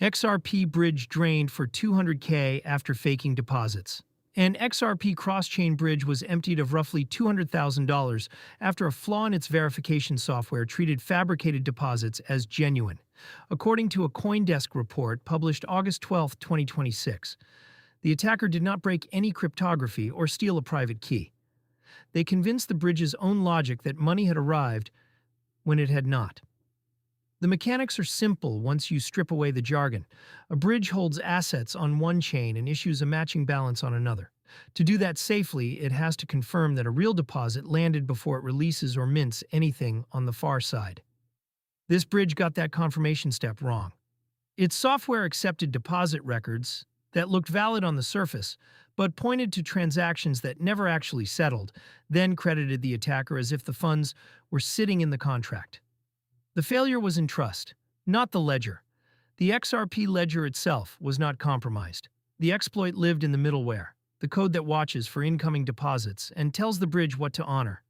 XRP bridge drained for 200K after faking deposits. An XRP cross-chain bridge was emptied of roughly $200,000 after a flaw in its verification software treated fabricated deposits as genuine, according to a CoinDesk report published August 12, 2026. The attacker did not break any cryptography or steal a private key. They convinced the bridge's own logic that money had arrived when it had not. The mechanics are simple once you strip away the jargon. A bridge holds assets on one chain and issues a matching balance on another. To do that safely, it has to confirm that a real deposit landed before it releases or mints anything on the far side. This bridge got that confirmation step wrong. Its software accepted deposit records that looked valid on the surface, but pointed to transactions that never actually settled, then credited the attacker as if the funds were sitting in the contract. The failure was in trust, not the ledger. The XRP ledger itself was not compromised. The exploit lived in the middleware, the code that watches for incoming deposits and tells the bridge what to honor.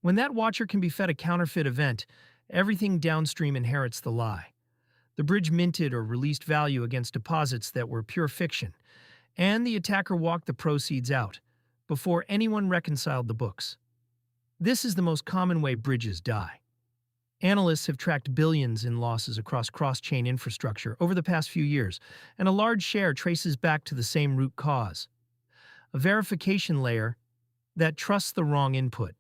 When that watcher can be fed a counterfeit event, everything downstream inherits the lie. The bridge minted or released value against deposits that were pure fiction, and the attacker walked the proceeds out before anyone reconciled the books. This is the most common way bridges die. Analysts have tracked billions in losses across cross-chain infrastructure over the past few years, and a large share traces back to the same root cause: a verification layer that trusts the wrong input.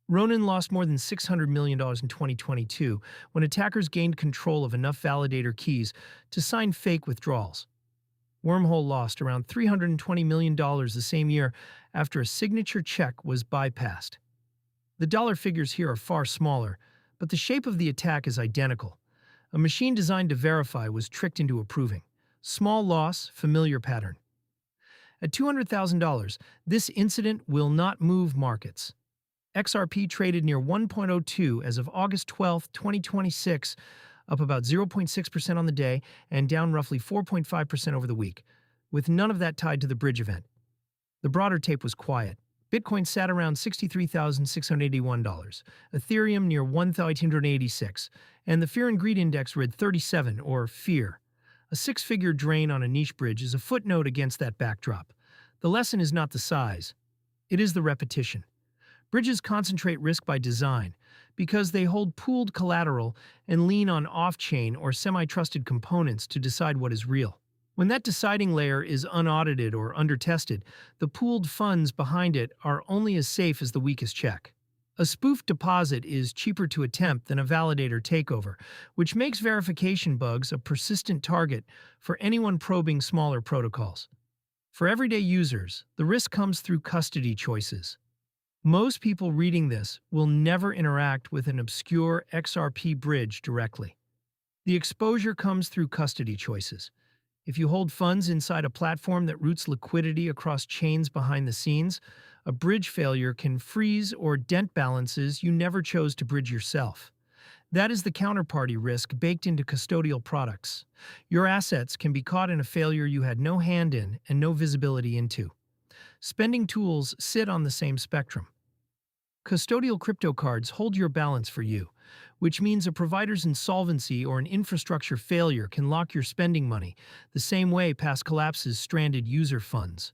Ronin lost more than $600 million in 2022 when attackers gained control of enough validator keys to sign fake withdrawals. Wormhole lost around $320 million the same year after a signature check was bypassed. The dollar figures here are far smaller, but the shape of the attack is identical. A machine designed to verify was tricked into approving. Small loss, familiar pattern. At $200,000, this incident will not move markets. XRP traded near 1.02 as of August 12, 2026, up about 0.6% on the day and down roughly 4.5% over the week, with none of that tied to the bridge event. The broader tape was quiet. Bitcoin sat around $63,681, Ethereum near 1,886, and the Fear and Greed Index read 37, or fear. A six-figure drain on a niche bridge is a footnote against that backdrop. The lesson is not the size. It is the repetition. Bridges concentrate risk by design because they hold pooled collateral and lean on off-chain or semi-trusted components to decide what is real. When that deciding layer is unaudited or undertested, the pooled funds behind it are only as safe as the weakest check. A spoofed deposit is cheaper to attempt than a validator takeover, which makes verification bugs a persistent target for anyone probing smaller protocols. For everyday users, the risk comes through custody choices. Most people reading this will never interact with an obscure XRP bridge directly. The exposure comes through custody choices. If you hold funds inside a platform that routes liquidity across chains behind the scenes, a bridge failure can freeze or dent balances you never chose to bridge yourself. That is the counterparty risk baked into custodial products. Your assets can be caught in a failure you had no hand in and no visibility into. Spending tools sit on the same spectrum. Custodial crypto cards hold your balance for you, which means a provider's insolvency or an infrastructure failure can lock your spending money, the same way past collapses stranded user funds.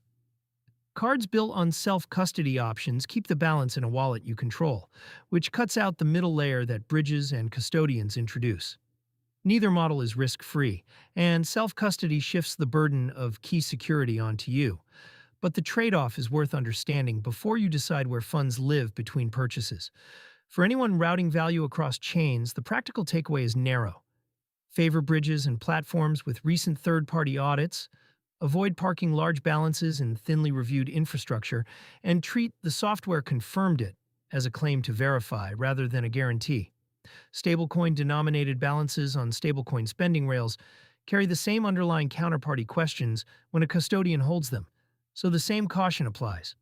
Cards built on self-custody options keep the balance in a wallet you control, which cuts out the middle layer that bridges and custodians introduce. Neither model is risk-free, and self-custody shifts the burden of key security onto you. But the trade-off is worth understanding before you decide where funds live between purchases. For anyone routing value across chains, the practical takeaway is narrow. Favor bridges and platforms with recent third-party audits, avoid parking large balances in thinly reviewed infrastructure, and treat the software confirmed it as a claim to verify rather than a guarantee. Stablecoin-denominated balances on stablecoin spending rails carry the same underlying counterparty questions when a custodian holds them, so the same caution applies.